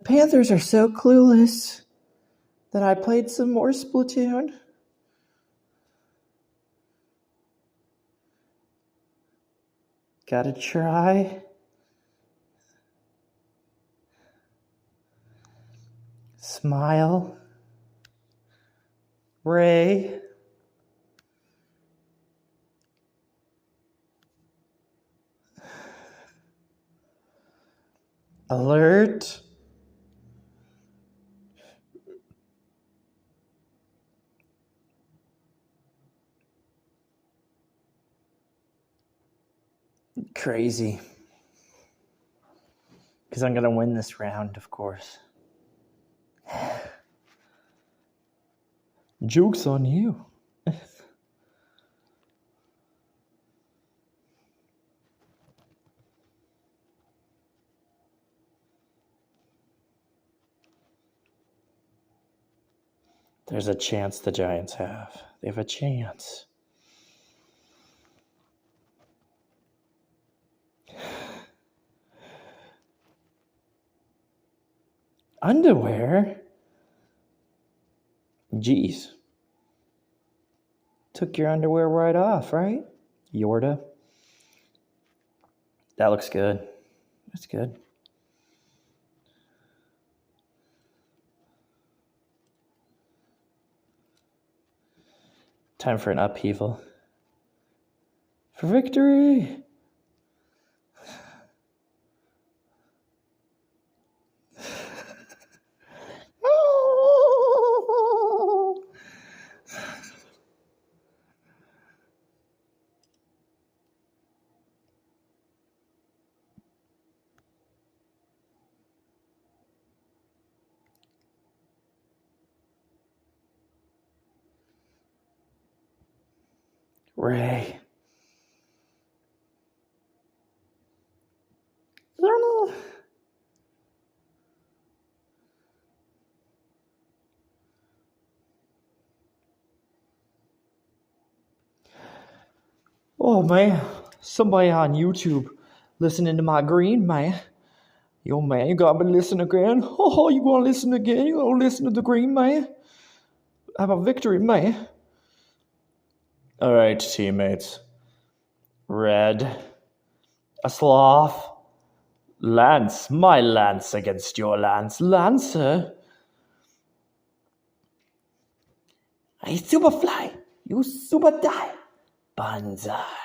Panthers are so clueless that I played some more Splatoon. Gotta try. Smile. Ray. Alert. Crazy. Because I'm going to win this round, of course. Joke's on you. There's a chance the Giants have. They have a chance. Underwear? Jeez. Took your underwear right off, right? Yorda. That looks good. That's good. Time for an upheaval. For victory! Ray. Oh, man. Somebody on YouTube listening to my green, man. Yo, man, you gotta listen again. Oh, you gonna listen again? You gonna listen to the green, man? Have a victory, man. All right, teammates. Red. A sloth. Lance. My lance against your lance. Lancer. I superfly. You super die. Banzai.